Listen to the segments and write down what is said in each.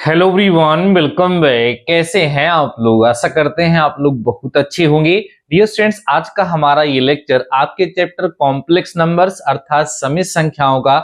Hello everyone, welcome back. कैसे हैं आप लोग? आशा करते हैं आप लोग बहुत अच्छे होंगे। डियर स्टूडेंट्स, आज का हमारा ये लेक्चर आपके चैप्टर कॉम्प्लेक्स नंबर्स अर्थात समित संख्याओं का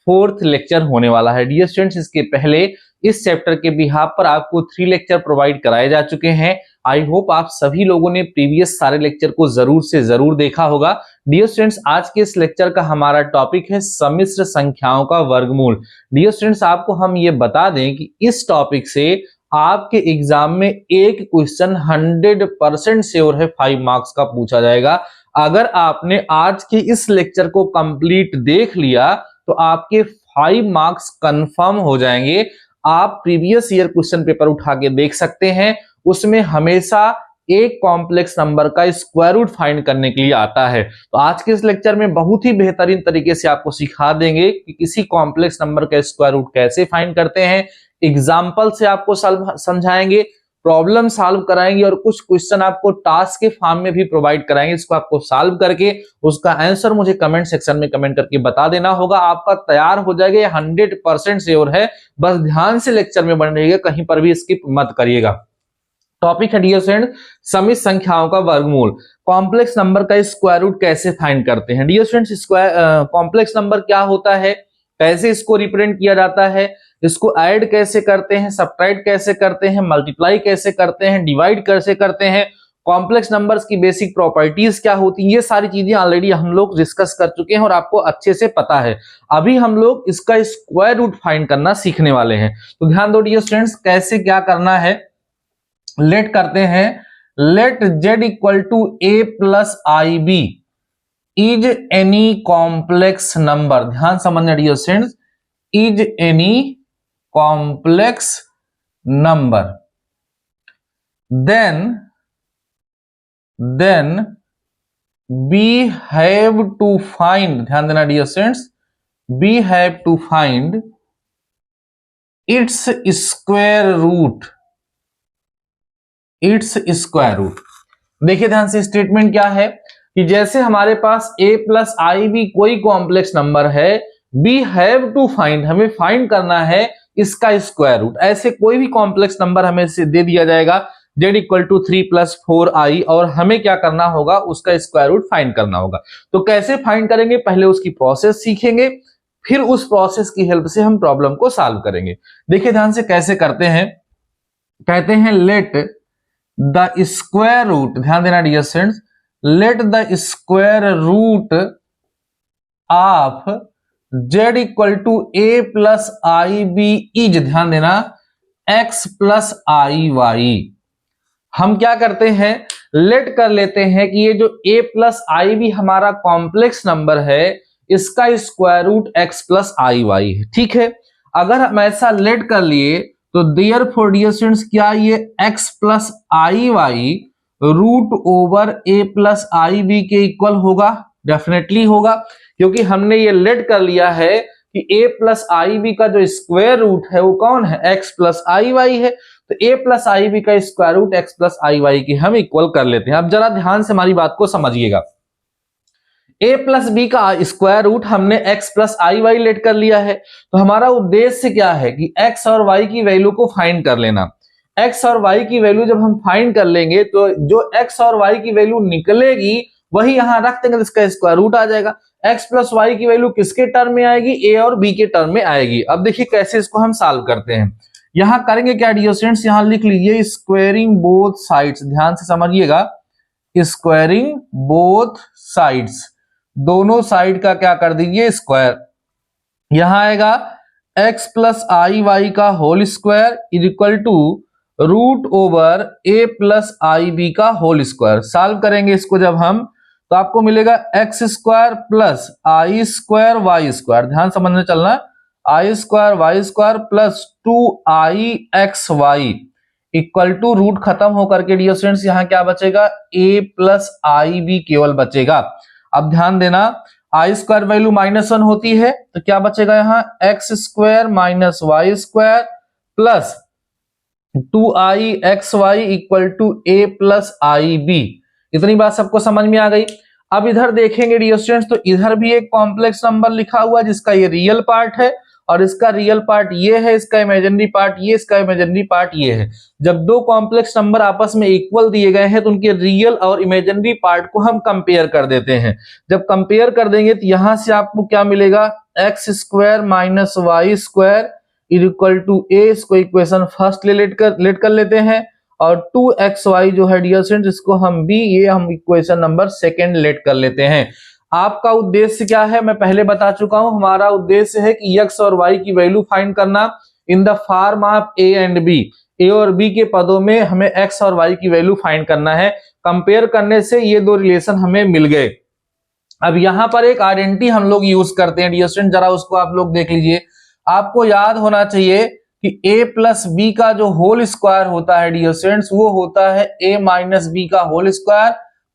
फोर्थ लेक्चर होने वाला है। डियर स्टूडेंट्स, इसके पहले इस चैप्टर के बिहाफ पर आपको 3 लेक्चर प्रोवाइड कराए जा चुके हैं। आई होप आप सभी लोगों ने प्रीवियस सारे लेक्चर को जरूर से जरूर देखा होगा। डियर स्टूडेंट्स, आज के इस लेक्चर का हमारा टॉपिक है सम्मिश्र संख्याओं का वर्गमूल। डियर स्टूडेंट्स, आपको हम ये बता दें कि इस टॉपिक से आपके एग्जाम में एक क्वेश्चन 100% श्योर है 5 मार्क्स का पूछा जाएगा। अगर आपने आज के इस लेक्चर को कंप्लीट देख लिया तो आपके 5 मार्क्स कंफर्म हो जाएंगे। आप प्रीवियस ईयर क्वेश्चन पेपर उठा के देख सकते हैं, उसमें हमेशा एक कॉम्प्लेक्स नंबर का स्क्वायर रूट फाइंड करने के लिए आता है। तो आज के इस लेक्चर में बहुत ही बेहतरीन तरीके से आपको सिखा देंगे कि किसी कॉम्प्लेक्स नंबर का स्क्वायर रूट कैसे फाइंड करते हैं। एग्जाम्पल से आपको समझाएंगे, प्रॉब्लम सॉल्व कराएंगे और कुछ क्वेश्चन आपको टास्क के फॉर्म में भी प्रोवाइड कराएंगे। इसको आपको सॉल्व करके उसका आंसर मुझे कमेंट सेक्शन में कमेंट करके बता देना होगा। आपका तैयार हो जाएगा, ये 100% श्योर है। बस ध्यान से लेक्चर में बने रहिएगा, कहीं पर भी स्किप मत करिएगा। टॉपिक है डियर स्टूडेंट समित संख्याओं का वर्गमूल। कॉम्प्लेक्स नंबर का स्क्वायर रूट कैसे फाइंड करते हैं। डियर स्टूडेंट्स, कॉम्प्लेक्स नंबर क्या होता है, कैसे इसको रिप्रेजेंट किया जाता है, इसको ऐड कैसे करते हैं, सब्ट्रैक्ट कैसे करते हैं, मल्टीप्लाई कैसे करते हैं, डिवाइड कैसे करते हैं, कॉम्प्लेक्स नंबर्स की बेसिक प्रॉपर्टीज क्या होती हैं, ये सारी चीजें ऑलरेडी हम लोग डिस्कस कर चुके हैं और आपको अच्छे से पता है। अभी हम लोग इसका स्क्वायर रूट फाइंड करना सीखने वाले हैं। तो ध्यान दो डियर स्टूडेंट्स, कैसे क्या करना है। लेट करते हैं, let z equal to a plus i b is any complex number. ध्यान समझना dear students, is any complex number then we have to find, ध्यान देना डियर स्टूडेंट्स, we have to find its square root। Its square root. देखिए ध्यान से, statement क्या है कि जैसे हमारे पास a प्लस आई बी कोई कॉम्प्लेक्स नंबर है, वी हैव टू फाइंड, हमें फाइंड करना है इसका स्क्वायर रूट। ऐसे कोई भी कॉम्प्लेक्स नंबर हमें से दे दिया जाएगा z equal to 3 plus 4i, और हमें क्या करना होगा, उसका स्क्वायर रूट फाइंड करना होगा। तो कैसे फाइंड करेंगे, पहले उसकी प्रोसेस सीखेंगे, फिर उस प्रोसेस की हेल्प से हम प्रॉब्लम को सॉल्व करेंगे। देखिए ध्यान से कैसे करते हैं, कहते हैं लेट द स्क्वायर रूट, ध्यान देना dear students, let the square root of z equal to a plus i b is, ध्यान देना, x प्लस आई वाई। हम क्या करते हैं, लेट कर लेते हैं कि ये जो a प्लस आई बी हमारा कॉम्प्लेक्स नंबर है, इसका square root x plus i Y है। ठीक है, अगर हम ऐसा लेट कर लिए तो देयरफॉर डियर स्टूडेंट्स, क्या ये x plus i y root over a plus i b के इक्वल होगा? डेफिनेटली होगा, क्योंकि हमने ये लेट कर लिया है कि a प्लस आई बी का जो स्क्वायर रूट है वो कौन है, x प्लस आई वाई है। तो a प्लस आई बी का square root x plus i Y की हम इक्वल कर लेते हैं। अब जरा ध्यान से हमारी बात को समझिएगा, a प्लस बी का स्क्वायर रूट हमने x plus i Y late कर लिया है। तो हमारा उद्देश्य क्या है कि x और y की वैल्यू को फाइंड कर लेना। x और y की वैल्यू जब हम फाइंड कर लेंगे तो जो x और y की वैल्यू निकलेगी वही यहां रख देंगे, तो इसका स्क्वायर रूट आ जाएगा। x प्लस वाई की वैल्यू किसके टर्म में आएगी, a और b के टर्म में आएगी। अब देखिए कैसे इसको हम सॉल्व करते हैं। यहां करेंगे क्या डियर स्टूडेंट्स, यहां लिख लीजिए स्क्वायरिंग बोथ साइड्स। ध्यान से समझिएगा, स्क्वायरिंग बोथ साइड्स, दोनों साइड का क्या कर दीजिए स्क्वायर। यहां आएगा x प्लस आई वाई का whole square is equal to root over a plus i b का होल स्क्वायर। सॉल्व करेंगे इसको जब हम, तो आपको मिलेगा x square plus i square y square. ध्यान समझने चलना, i square y square plus 2ixy equal to root खत्म होकर के डियर स्टूडेंट्स यहां क्या बचेगा, a प्लस आई बी केवल बचेगा। अब ध्यान देना, आई स्क्वायर वैल्यू -1 होती है, तो क्या बचेगा यहाँ, x square minus y square plus 2ixy equal to a plus i b. इतनी बात सबको समझ में आ गई। अब इधर देखेंगे डियर स्टूडेंट्स, तो इधर भी एक कॉम्प्लेक्स नंबर लिखा हुआ है जिसका ये रियल पार्ट है, और इसका रियल पार्ट ये है, इसका इमेजिनरी पार्ट ये, इसका इमेजिनरी पार्ट ये है। जब दो कॉम्प्लेक्स नंबर आपस में इक्वल दिए गए हैं तो उनके रियल और इमेजिनरी पार्ट को हम कंपेयर कर देते हैं। जब कंपेयर कर देंगे तो यहां से आपको क्या मिलेगा, x square minus y square equal to a. इसको इक्वेशन फर्स्ट लेट कर लेते हैं, और 2xy जो है डियर स्टूडेंट्स इसको हम बी, ये हम इक्वेशन नंबर सेकंड लेट कर लेते हैं। आपका उद्देश्य क्या है मैं पहले बता चुका हूं, हमारा उद्देश्य है कि x और y की वैल्यू फाइंड करना in the form of a and b। a और b के पदों में हमें x और y की वैल्यू फाइंड करना है। कंपेयर करने से ये दो रिलेशन हमें मिल गए। अब यहां पर एक आइडेंटिटी हम लोग यूज करते हैं डियर स्टूडेंट, जरा उसको आप लोग देख लीजिए। आपको याद होना चाहिए कि a प्लस बी का जो होल स्क्वायर होता है डियर स्टूडेंट्स वो होता है a माइनस बी का होल स्क्वायर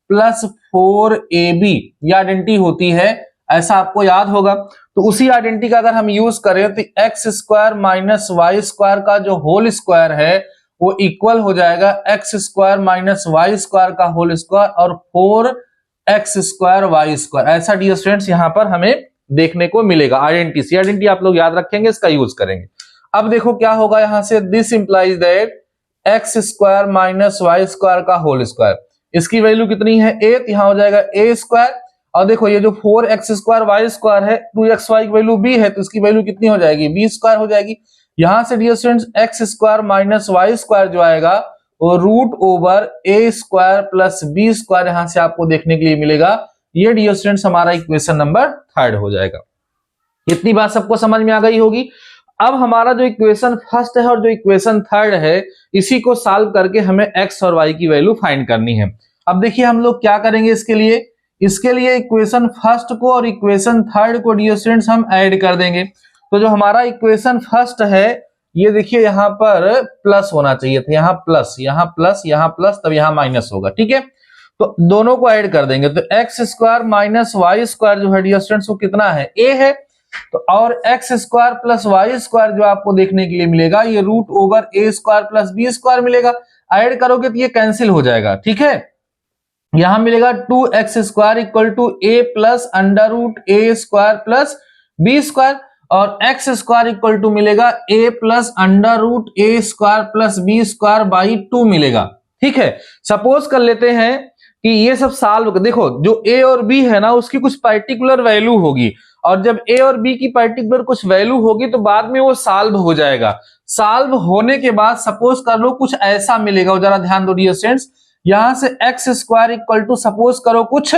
प्लस 4ab, ये आइडेंटिटी होती है, ऐसा आपको याद होगा। तो उसी आइडेंटिटी का अगर हम यूज करें तो x square minus y square का जो होल स्क्वायर है वो इक्वल हो जाएगा x square minus y square का होल स्क्वायर और 4x स्क्वायर वाई स्क्वायर। ऐसा डियर स्टूडेंट्स यहाँ पर हमें देखने को मिलेगा आइडेंटिटी आप लोग याद रखेंगे, इसका यूज करेंगे। अब देखो क्या होगा यहां से, this implies that x square minus y square का होल स्क्वायर, इसकी वैल्यू कितनी है 8, यहां हो जाएगा a स्क्वायर। और देखो ये जो 4x स्क्वायर वाई स्क्वायर है 2xy की वैल्यू b है तो इसकी वैल्यू कितनी हो जाएगी b स्क्वायर हो जाएगी। यहां से dear students x square minus y square जो आएगा वो root over a square plus b square यहां से आपको देखने के लिए मिलेगा। ये डियर स्टूडेंट्स हमारा इक्वेशन नंबर 3 हो जाएगा। इतनी बात सबको समझ में आ गई होगी। अब हमारा जो इक्वेशन फर्स्ट है और जो इक्वेशन थर्ड है इसी को सॉल्व करके हमें x और y की वैल्यू फाइंड करनी है। अब देखिए हम लोग क्या करेंगे इसके लिए इक्वेशन फर्स्ट को और इक्वेशन थर्ड को डियर स्टूडेंट्स हम ऐड कर देंगे। तो जो हमारा इक्वेशन फर्स्ट है ये देखिए यहाँ पर प्लस होना चाहिए था, यहाँ प्लस यहाँ प्लस तब यहाँ माइनस होगा, ठीक है। तो दोनों को ऐड कर देंगे तो x square minus y square जो है डियर स्टूडेंट्स वो कितना है a है, तो और x square plus y square जो आपको देखने के लिए मिलेगा ये root over a square plus b square मिलेगा। ऐड करोगे तो ये कैंसिल हो जाएगा, ठीक है। यहां मिलेगा 2x square equal to a plus under root a square plus b square, और x स्क्वायर इक्वल टू मिलेगा a plus under root a square plus b square by 2 मिलेगा, ठीक है। सपोज कर लेते हैं कि ये सब सॉल्व, देखो जो a और b है ना उसकी कुछ पर्टिकुलर वैल्यू होगी, और जब a और b की पर्टिकुलर कुछ वैल्यू होगी तो बाद में वो सॉल्व हो जाएगा। सॉल्व होने के बाद सपोज कर लो कुछ ऐसा मिलेगा, जरा ध्यान दो डियर स्टूडेंट्स। यहां से x square equal to suppose करो कुछ,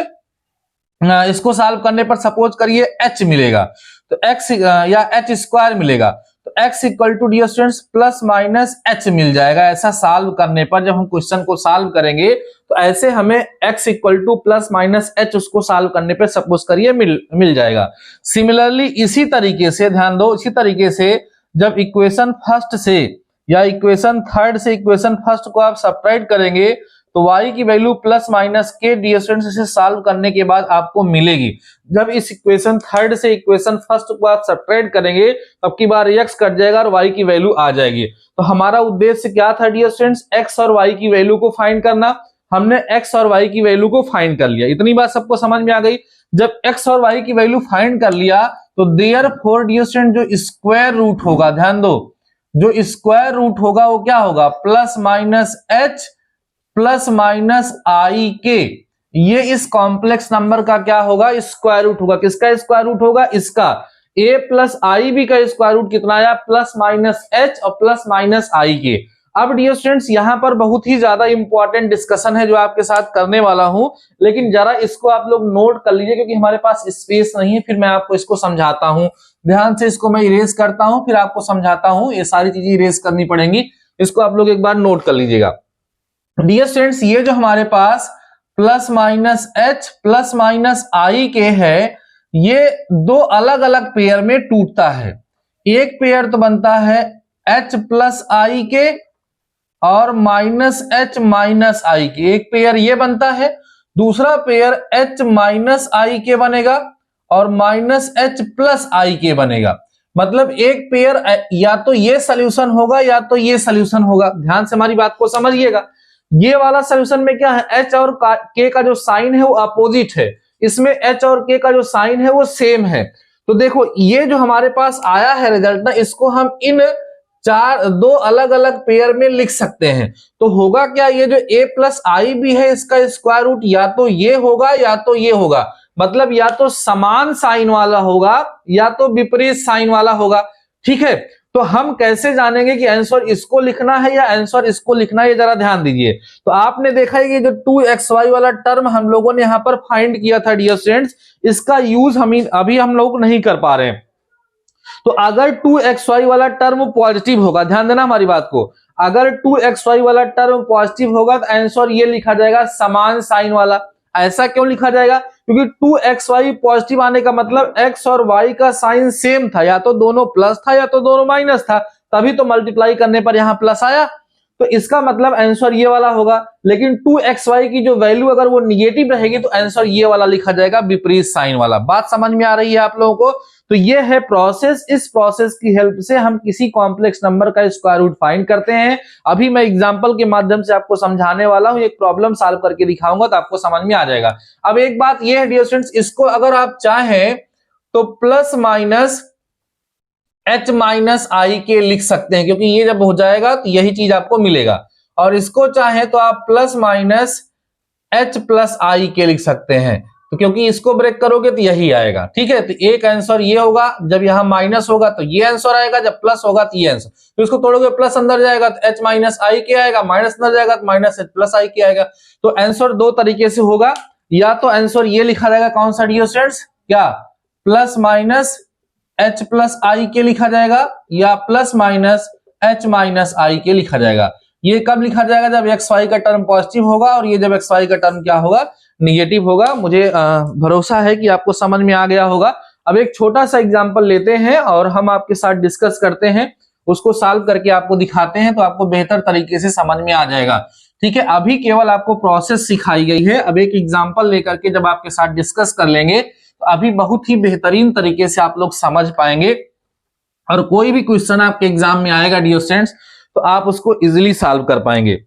इसको सॉल्व करने पर सपोज करिए h मिलेगा, तो x या h स्क्वायर मिलेगा, तो x equal to dear students plus minus h मिल जाएगा। ऐसा सॉल्व करने पर जब हम क्वेश्चन को सॉल्व करेंगे तो ऐसे हमें x equal two plus minus h उसको सॉल्व करने पर सपोज करिए मिल जाएगा। सिमिलरली इसी तरीके से ध्यान दो, इसी तरीके से जब इक्वेशन फर्स्ट से या इक्वेशन थर्ड से इक्वेशन फर्स्ट को आप सब्ट्रैक्ट करेंगे तो y की वैल्यू प्लस माइनस के डियर स्टूडेंट्स इसे सॉल्व करने के बाद आपको मिलेगी। जब इस इक्वेशन थर्ड से इक्वेशन फर्स्ट को आप सब्ट्रैक्ट करेंगे तब की बार x कट जाएगा और y की वैल्यू आ जाएगी। तो हमारा उद्देश्य क्या था डियर स्टूडेंट्स, x और y की वैल्यू को फाइंड करना। हमने x और y की वैल्यू को फाइंड कर लिया, इतनी बात सबको समझ में आ गई। जब x और y की वैल्यू फाइंड कर लिया तो देयरफॉर डियर स्टूडेंट जो स्क्वायर रूट होगा, ध्यान दो, जो स्क्वायर रूट होगा वो क्या होगा plus minus h plus minus i k, ये इस कॉम्प्लेक्स नंबर का क्या होगा स्क्वायर रूट होगा। किसका स्क्वायर रूट होगा, इसका। a प्लस आई बी का स्क्वायर रूट कितना आया प्लस माइनस h और प्लस माइनस आई के। अब डियर स्टूडेंट्स यहां पर बहुत ही ज्यादा इंपॉर्टेंट डिस्कशन है जो आपके साथ करने वाला हूं, लेकिन जरा इसको आप लोग नोट कर लीजिए क्योंकि हमारे पास स्पेस नहीं है, फिर मैं आपको इसको समझाता हूं। ध्यान से इसको मैं इरेज करता हूं फिर आपको समझाता हूं, ये सारी चीजें इरेज करनी पड़ेंगी, इसको आप लोग एक बार नोट कर लीजिएगा। डियर स्टूडेंट्स ये जो हमारे पास plus minus h plus minus i k है ये दो अलग अलग पेयर में टूटता है। एक पेयर तो बनता है h प्लस आई के और माइनस h माइनस आई के, एक पेयर ये बनता है। दूसरा पेयर h माइनस आई के बनेगा और माइनस h प्लस आई के बनेगा। मतलब एक पेयर या तो ये सॉल्यूशन होगा या तो ये सॉल्यूशन होगा। ध्यान से हमारी बात को समझिएगा। ये वाला सॉल्यूशन में क्या है, h और k का जो साइन है वो अपोजिट है, इसमें h और k का जो साइन है वो सेम है। तो देखो ये जो हमारे पास आया है रिजल्ट ना, इसको हम इन दो अलग अलग पेयर में लिख सकते हैं। तो होगा क्या, ये जो a प्लस आई भी है इसका स्क्वायर रूट या तो ये होगा या तो ये होगा, मतलब या तो समान साइन वाला होगा या तो विपरीत साइन वाला होगा। ठीक है, तो हम कैसे जानेंगे कि आंसर इसको लिखना है या आंसर इसको लिखना है, ये जरा ध्यान दीजिए। तो आपने देखा है कि जो 2xy वाला टर्म हम लोगों ने यहां पर फाइंड किया था डियर स्टूडेंट्स, इसका यूज अभी हम लोग नहीं कर पा रहे हैं। तो अगर 2xy वाला टर्म पॉजिटिव होगा, ध्यान देना हमारी बात को, अगर 2xy वाला टर्म पॉजिटिव होगा तो आंसर ये लिखा जाएगा समान साइन वाला। ऐसा क्यों लिखा जाएगा, क्योंकि 2xy पॉजिटिव आने का मतलब x और y का साइन सेम था, या तो दोनों प्लस था या तो दोनों माइनस था, तभी तो मल्टीप्लाई करने पर यहां प्लस आया। तो इसका मतलब आंसर ये वाला होगा। लेकिन 2xy की जो वैल्यू अगर वो निगेटिव रहेगी तो आंसर ये वाला लिखा जाएगा, विपरीत साइन वाला। बात समझ में आ रही है आप लोगों को? तो ये है प्रोसेस। इस प्रोसेस की हेल्प से हम किसी कॉम्प्लेक्स नंबर का स्क्वायर रूट फाइंड करते हैं। अभी मैं एग्जांपल के माध्यम से आपको समझाने वाला हूं, एक प्रॉब्लम सॉल्व करके दिखाऊंगा तो आपको समझ में आ जाएगा। अब एक बात ये है डियर स्टूडेंट्स, इसको अगर आप चाहें तो plus minus h minus i के लिख सकते हैं, क्योंकि ये जब हो जाएगा तो यही चीज आपको मिलेगा। और इसको चाहे तो आप प्लस माइनस h प्लस आई के लिख सकते हैं, तो क्योंकि इसको ब्रेक करोगे तो यही आएगा। ठीक है, तो एक आंसर ये होगा, जब यहां माइनस होगा तो ये आंसर आएगा, जब प्लस होगा तो ये आंसर। तो इसको तोड़ोगे, प्लस अंदर जाएगा तो h माइनस आई के आएगा, माइनस अंदर जाएगा तो माइनस h प्लस आई के आएगा। तो आंसर दो तरीके से होगा, या तो आंसर ये लिखा जाएगा, कौन सा डियर स्टूडेंट्स, क्या प्लस माइनस h प्लस आई के लिखा जाएगा, या plus minus h minus i के लिखा जाएगा। ये कब लिखा जाएगा, जब एक्स वाई का टर्म पॉजिटिव होगा, और ये जब एक्स वाई का टर्म क्या होगा, निगेटिव होगा। मुझे भरोसा है कि आपको समझ में आ गया होगा। अब एक छोटा सा एग्जांपल लेते हैं और हम आपके साथ डिस्कस करते हैं, उसको सॉल्व करके आपको दिखाते हैं, तो आपको बेहतर तरीके से समझ में आ जाएगा। ठीक है, अभी केवल आपको प्रोसेस सिखाई गई है। अब एक एग्जांपल लेकर के जब आपके साथ डिस्कस कर लेंगे तो अभी बहुत ही बेहतरीन तरीके से आप लोग समझ पाएंगे, और कोई भी क्वेश्चन आपके एग्जाम में आएगा डियर स्टूडेंट्स तो आप उसको इजीली सॉल्व कर पाएंगे।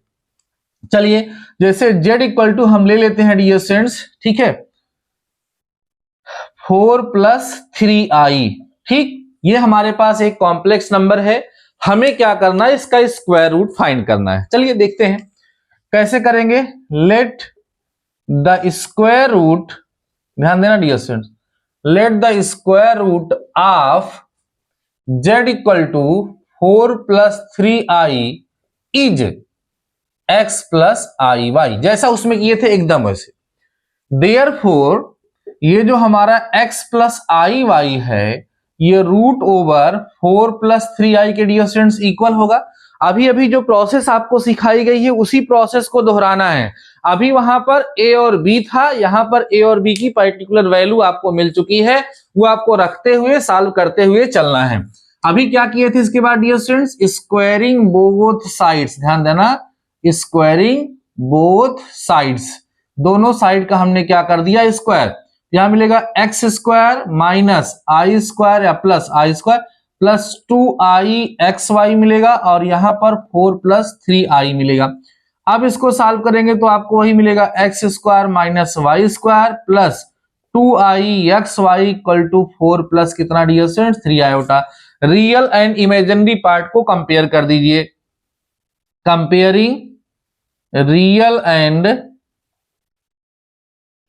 चलिए, जैसे z इक्वल टू हम ले लेते हैं डियर स्टूडेंट्स, ठीक है, 4 प्लस 3i। ठीक, ये हमारे पास एक कॉम्प्लेक्स नंबर है, हमें क्या करना है, इसका स्क्वायर रूट फाइंड करना है। चलिए देखते हैं कैसे करेंगे। लेट द स्क्वायर रूट, ध्यान देना dear students, let the square root of z equal to 4 plus 3i is x plus i y, जैसा उसमें किए थे एकदम वैसे। देयरफॉर ये जो हमारा x प्लस आई वाई है, ये रूट ओवर 4 प्लस 3i के डियर स्टूडेंट्स इक्वल होगा। अभी अभी जो प्रोसेस आपको सिखाई गई है उसी प्रोसेस को दोहराना है। अभी वहां पर a और b था, यहां पर a और b की पर्टिकुलर वैल्यू आपको मिल चुकी है, वो आपको रखते हुए सॉल्व करते हुए चलना है। अभी क्या किए थे इसके बाद dear students, squaring both sides, ध्यान देना, स्क्वायरिंग बोथ साइड्स, दोनों साइड का हमने क्या कर दिया स्क्वायर। यहां मिलेगा x square minus i square या plus i square plus 2i xy मिलेगा, और यहां पर 4 प्लस 3i मिलेगा। अब इसको सॉल्व करेंगे तो आपको वही मिलेगा, x square minus y square plus 2i xy equal to 4 plus कितना dear students 3 iota. Real and imaginary part को कंपेयर कर दीजिए, comparing real and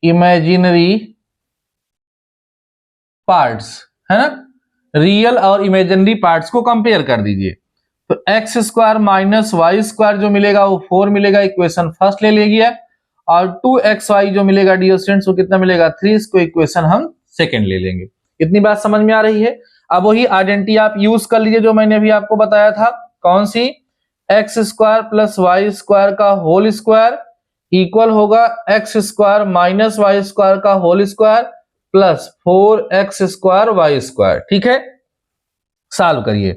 imaginary parts, है ना, रियल और इमेजिनरी पार्ट्स को कंपेयर कर दीजिए। तो x square minus y square जो मिलेगा वो 4 मिलेगा, इक्वेशन फर्स्ट ले लेगी, और 2xy जो मिलेगा डियर स्टूडेंट्स वो कितना मिलेगा 3, इसको इक्वेशन हम सेकंड ले लेंगे। इतनी बात समझ में आ रही है। अब वही आइडेंटिटी आप यूज कर लीजिए जो मैंने अभी आपको बताया था, कौन सी, x square plus y square का होल स्क्वायर इक्वल होगा x square minus y square का whole square plus 4x square y square. ठीक है, सॉल्व करिए।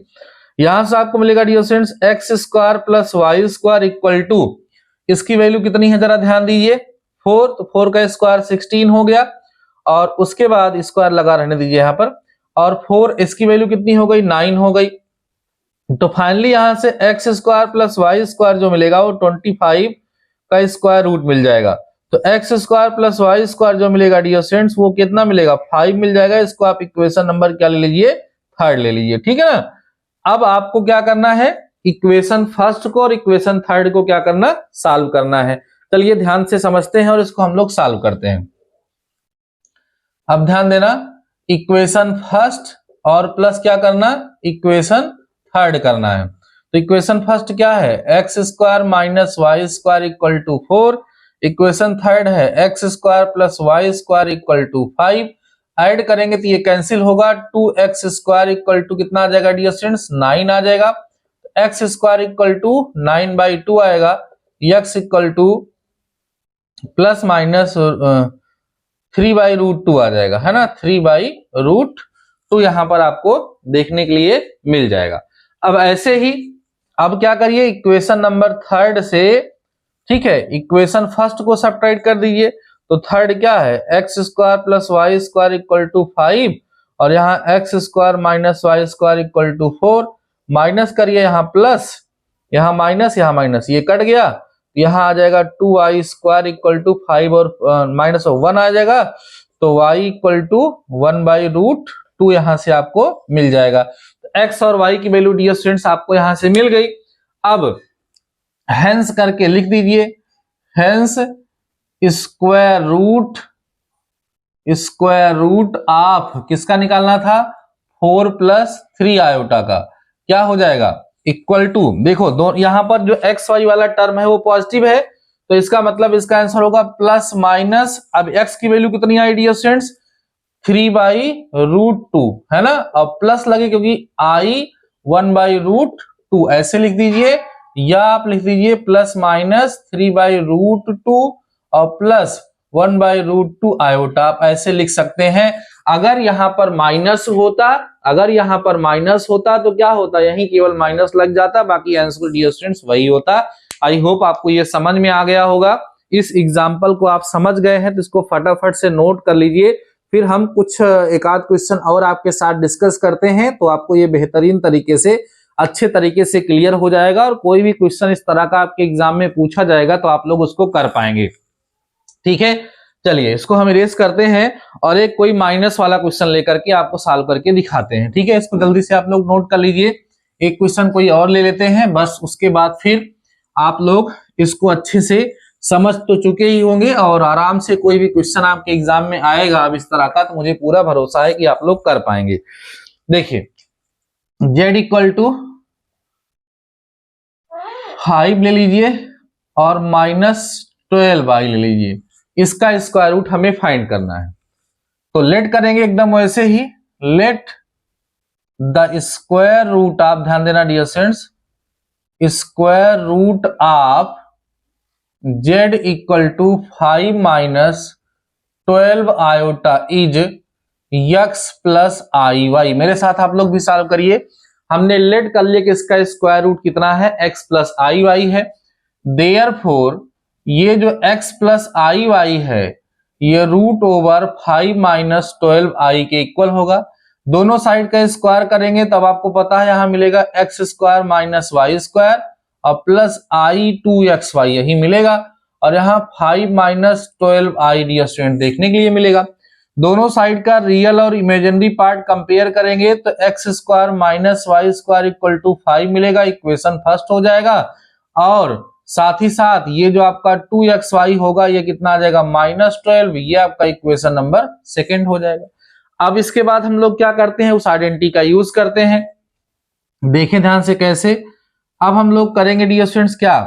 यहां से आपको मिलेगा dear students x square plus y square equal to, इसकी वैल्यू कितनी है जरा ध्यान दीजिए, 4, तो 4 का स्क्वायर 16 हो गया, और उसके बाद स्क्वायर लगा रहने दीजिए यहां पर, और 4 इसकी वैल्यू कितनी हो गई 9 हो गई। तो फाइनली यहां से x square plus y square जो मिलेगा वो 25 का स्क्वायर रूट मिल जाएगा। तो x square plus y square जो मिलेगा डियर स्टूडेंट्स वो कितना मिलेगा 5 मिल जाएगा। इसको आप इक्वेशन नंबर क्या ले लीजिए, थर्ड ले लीजिए, ठीक है ना। अब आपको क्या करना है, इक्वेशन फर्स्ट को और इक्वेशन थर्ड को क्या करना, सॉल्व करना है। चलिए ध्यान से समझते हैं और इसको हम लोग सॉल्व करते हैं। अब ध्यान देना, इक्वेशन फर्स्ट और प्लस क्या करना, इक्वेशन थर्ड करना है। तो इक्वेशन फर्स्ट क्या है, x square minus y square equal to 4। Equation third है x square plus y square equal to 5। Add करेंगे तो ये कैंसिल होगा, 2x स्क्वायर इक्वल टू कितना आ जाएगा डियर स्टूडेंट्स, 9 आ जाएगा। एक्स स्क्वायर इक्वल टू 9/2 आएगा, x equal two plus minus 3/√2 आ जाएगा, है ना, 3/√2 यहां पर आपको देखने के लिए मिल जाएगा। अब ऐसे ही अब क्या करिए, इक्वेशन नंबर थर्ड से, ठीक है, इक्वेशन फर्स्ट को सब्ट्रैक्ट कर दीजिए। तो थर्ड क्या है, x square plus y square equal to 5 और यहाँ x square minus y square equal to 4। Minus करिए, यहाँ प्लस, यहाँ माइनस, यहाँ माइनस, ये कट गया, यहाँ आ जाएगा 2y स्क्वायर इक्वल टू 5 और माइनस 1 आ जाएगा। तो y इक्वल टू 1/√2 यहां से आपको मिल जाएगा। तो x और y की वैल्यू डियर स्टूडेंट्स आपको यहां से मिल गई। अब हेंस करके लिख दीजिए, हेंस स्क्वायर रूट ऑफ किसका निकालना था, 4 + 3 आयोटा का, क्या हो जाएगा, इक्वल टू, देखो दो यहां पर जो एक्स वाई वाला टर्म है वो पॉजिटिव है, तो इसका मतलब इसका आंसर होगा प्लस माइनस, अब x की वैल्यू कितनी आई डियर स्टूडेंट्स, 3/√2 है ना, अब प्लस लगे क्योंकि i 1/√2 ऐसे लिख दीजिए, या आप लिख दीजिए प्लस माइनस 3/√2 और प्लस 1/√2 आयोटा, आप ऐसे लिख सकते हैं। अगर यहां पर माइनस होता, अगर यहां पर माइनस होता तो क्या होता, यहीं केवल माइनस लग जाता, बाकी आंसर डियर स्टूडेंट्स वही होता। आई होप आपको ये समझ में आ गया होगा। इस एग्जांपल को आप समझ गए हैं तो इसको फटाफट से नोट कर लीजिए, फिर हम कुछ एक आध क्वेश्चन और आपके साथ डिस्कस करते हैं, तो आपको ये बेहतरीन तरीके से, अच्छे तरीके से क्लियर हो जाएगा और कोई भी क्वेश्चन इस तरह का आपके एग्जाम में पूछा जाएगा तो आप लोग उसको कर पाएंगे, ठीक है। चलिए इसको हम इरेज करते हैं और एक कोई माइनस वाला क्वेश्चन लेकर के आपको सॉल्व करके दिखाते हैं, ठीक है। इसको जल्दी से आप लोग नोट कर लीजिए। एक क्वेश्चन कोई और ले लेते हैं, बस उसके बाद फिर आप लोग इसको अच्छे से समझ तो चुके ही होंगे और आराम से कोई भी क्वेश्चन आपके एग्जाम में आएगा अब इस तरह का, तो मुझे पूरा भरोसा है कि आप लोग कर पाएंगे। देखिए z इक्वल टू 5 ले लीजिए और -12y ले लीजिए, इसका स्क्वायर रूट हमें फाइंड करना है। तो लेट करेंगे एकदम वैसे ही, let the square root of, ध्यान देना dear students, square root of z equal to 5 - 12 iota is x plus i y. मेरे साथ आप लोग भी सॉल्व करिए। हमने लेट कर लिया कि इसका स्क्वायर रूट कितना है, x प्लस आई वाई है। देयरफॉर ये जो x प्लस आई वाई है ये √5 - 12i के इक्वल होगा। दोनों साइड का स्क्वायर करेंगे तब आपको पता है यहां मिलेगा x square minus y square और प्लस i2xy यही मिलेगा, और यहाँ 5 - 12i डियर स्टूडेंट देखने के लिए मिलेगा। दोनों साइड का रियल और इमेजिनरी पार्ट कंपेयर करेंगे तो x square minus y square equal to 5 मिलेगा, इक्वेशन फर्स्ट हो जाएगा। और साथ ही साथ ये जो आपका 2xy होगा ये कितना आ जाएगा, -12, ये आपका इक्वेशन नंबर सेकंड हो जाएगा। अब इसके बाद हम लोग क्या करते हैं, उस आइडेंटिटी का यूज करते हैं। देखें ध्यान से कैसे। अब हम लोग करेंगे डियर स्टूडेंट्स क्या,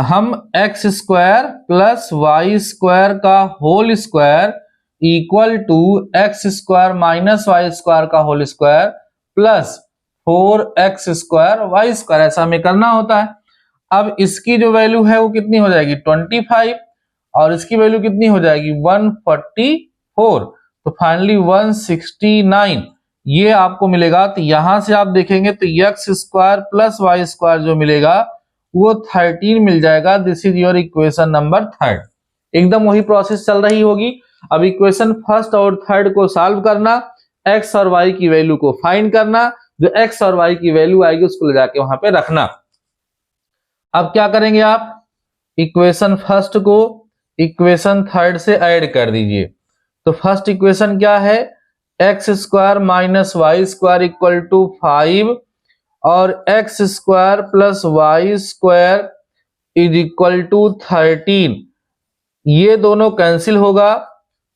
हम x square plus y square का whole square equal to x square minus y square का whole square plus 4x square y square, ऐसा हमें करना होता है। अब इसकी जो वैल्यू है वो कितनी हो जाएगी 25 और इसकी वैल्यू कितनी हो जाएगी 144, तो फाइनली 169 ये आपको मिलेगा। तो यहां से आप देखेंगे तो x square plus y square जो मिलेगा वो 13 मिल जाएगा। This is your equation number third. एकदम वही प्रोसेस चल रही होगी। अब इक्वेशन फर्स्ट और थर्ड को सॉल्व करना, एक्स और वाई की वैल्यू को फाइंड करना, जो एक्स और वाई की वैल्यू आएगी उसको ले जाके वहां पे रखना। अब क्या करेंगे आप, इक्वेशन फर्स्ट को इक्वेशन थर्ड से ऐड कर दीजिए। तो फर्स्ट इक्वेशन क्या है, x square minus y square equal to 5 और x square plus y square is equal to 13। ये दोनों कैंसिल होगा,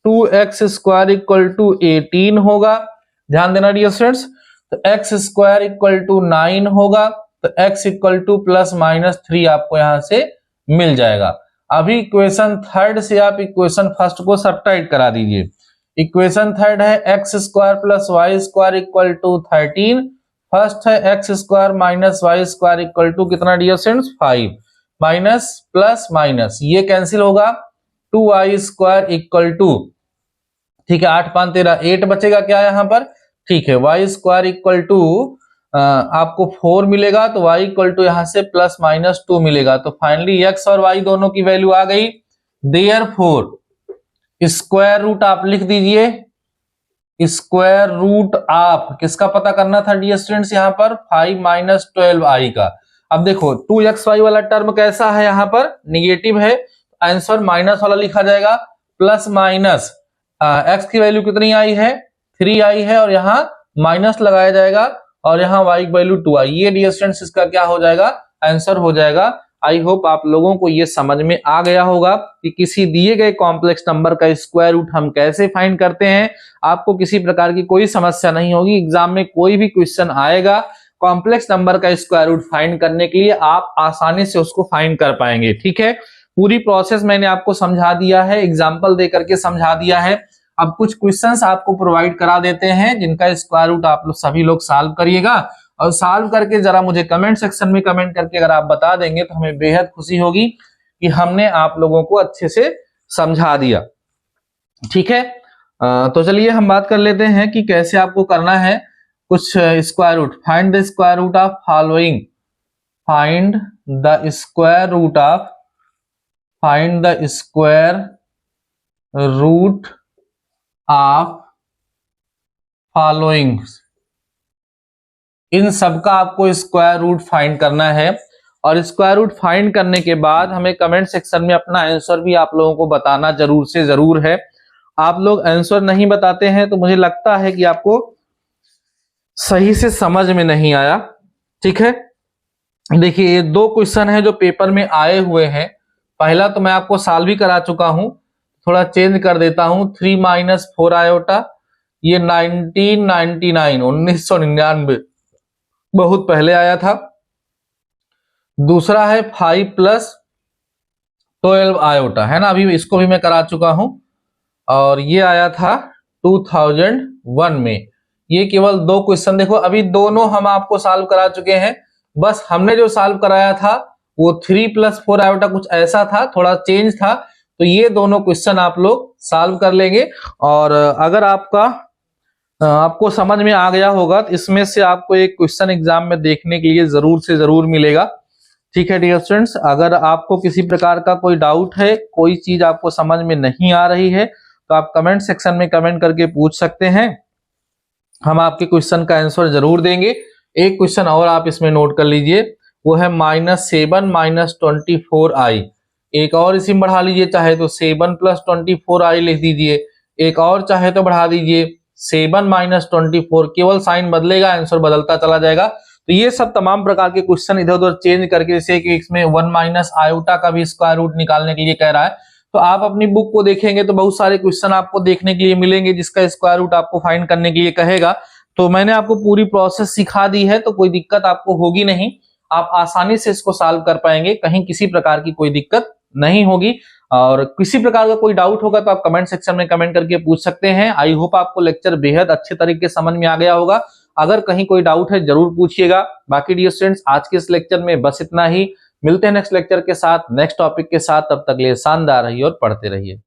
2x स्क्वायर इक्वल टू 18 होगा। ध्यान देना डियर स्टूडेंट्स, तो x स्क्वायर इक्वल टू 9 होगा, तो x equal two plus minus 3 आपको यहां से मिल जाएगा। अभी इक्वेशन थर्ड से आप इक्वेशन फर्स्ट को सब्ट्रैक्ट करा दीजिए। इक्वेशन थर्ड है x square plus y square equal to 13, first है x square minus y square equal to कितना dear students 5, minus plus minus ये कैंसिल होगा, 2y स्क्वायर इक्वल टू, ठीक है 8 5 13 8 बचेगा क्या यहाँ पर, ठीक है y स्क्वायर इक्वल टू आपको 4 मिलेगा, तो y इक्वल टू यहाँ से प्लस माइनस 2 मिलेगा। तो फाइनली x और y दोनों की वैल्यू आ गई। देयरफॉर स्क्वायर रूट आप लिख दीजिए, स्क्वायर रूट आप किसका पता करना था डियर स्टूडेंट्स यहाँ पर 5 माइनस 12i का। अब देखो 2xy वाला टर्म कैसा है, यहाँ पर निगेटिव है, आंसर माइनस वाला लिखा जाएगा, प्लस माइनस x की वैल्यू कितनी आई है 3 आई है, और यहाँ माइनस लगाया जाएगा, और यहाँ y की वैल्यू 2 आई। ये डियर स्टूडेंट्स इसका क्या हो जाएगा, आंसर हो जाएगा। आई होप आप लोगों को ये समझ में आ गया होगा कि किसी दिए गए कॉम्प्लेक्स नंबर का स्क्वायर रूट हम कैसे फाइंड करते हैं। आपको किसी प्रकार की कोई समस्या नहीं होगी। एग्जाम में कोई भी क्वेश्चन आएगा कॉम्प्लेक्स नंबर का स्क्वायर रूट फाइंड करने के लिए, आप आसानी से उसको फाइंड कर पाएंगे। ठीक है, पूरी प्रोसेस मैंने आपको समझा दिया है, एग्जाम्पल दे करके समझा दिया है। अब कुछ क्वेश्चंस आपको प्रोवाइड करा देते हैं जिनका स्क्वायर रूट आप लोग सभी लोग सॉल्व करिएगा, और सॉल्व करके जरा मुझे कमेंट सेक्शन में कमेंट करके अगर आप बता देंगे तो हमें बेहद खुशी होगी कि हमने आप लोगों को अच्छे से समझा दिया। ठीक है, तो चलिए हम बात कर लेते हैं कि कैसे आपको करना है कुछ square root. Find the square root of following, find the square root of, find the square root of following. इन सबका आपको स्क्वायर रूट फाइंड करना है, और स्क्वायर रूट फाइंड करने के बाद हमें कमेंट सेक्शन में अपना आंसर भी आप लोगों को बताना जरूर से जरूर है। आप लोग आंसर नहीं बताते हैं तो मुझे लगता है कि आपको सही से समझ में नहीं आया। ठीक है, देखिए ये दो क्वेश्चन है जो पेपर में आए हुए हैं। पहला तो मैं आपको सॉल्व भी करा चुका हूं, थोड़ा चेंज कर देता हूं, 3 माइनस 4 आयोटा, ये 1999 बहुत पहले आया था। दूसरा है 5 प्लस 12 आयोटा, है ना, अभी इसको भी मैं करा चुका हूं, और ये आया था 2001 में। ये केवल दो क्वेश्चन देखो, अभी दोनों हम आपको सॉल्व करा चुके हैं। बस हमने जो सॉल्व कराया था वो 3 प्लस 4 आयोटा कुछ ऐसा था, थोड़ा चेंज था। तो ये दोनों क्वेश्चन आप लोग सॉल्व कर लेंगे, और अगर आपको समझ में आ गया होगा तो इसमें से आपको एक क्वेश्चन एग्जाम में देखने के लिए जरूर से जरूर मिलेगा। ठीक है डियर स्टूडेंट्स, अगर आपको किसी प्रकार का कोई डाउट है, कोई चीज आपको समझ में नहीं आ रही है, तो आप कमेंट सेक्शन में कमेंट करके पूछ सकते हैं, हम आपके क्वेश्चन का आंसर जरूर देंगे। एक क्वेश्चन और आप इसमें नोट कर लीजिए, वो है -7 माइनस 24i। एक और इसी में बढ़ा लीजिए, चाहे तो 7 प्लस 24i लिख दीजिए, एक और चाहे तो बढ़ा दीजिए 7 माइनस 24, केवल साइन बदलेगा, आंसर बदलता चला जाएगा। तो ये सब तमाम प्रकार के क्वेश्चन इधर उधर चेंज करके, जैसे कि इसमें 1 माइनस आयोटा का भी स्क्वायर रूट निकालने के लिए कह रहा है, तो आप अपनी बुक को देखेंगे तो बहुत सारे क्वेश्चन आपको देखने के लिए मिलेंगे जिसका स्क्वायर रूट आपको फाइंड करने के लिए कहेगा। तो मैंने आपको पूरी प्रोसेस सिखा दी है, तो कोई दिक्कत आपको होगी नहीं, आप आसानी से इसको सॉल्व कर पाएंगे, कहीं किसी प्रकार की कोई दिक्कत नहीं होगी। और किसी प्रकार का कोई डाउट होगा तो आप कमेंट सेक्शन में कमेंट करके पूछ सकते हैं। आई होप आपको लेक्चर बेहद अच्छे तरीके से समझ में आ गया होगा। अगर कहीं कोई डाउट है जरूर पूछिएगा। बाकी डियर स्टूडेंट्स, आज के इस लेक्चर में बस इतना ही। मिलते हैं नेक्स्ट लेक्चर के साथ, नेक्स्ट टॉपिक के साथ। तब तक के लिए शानदार रहिए और पढ़ते रहिए।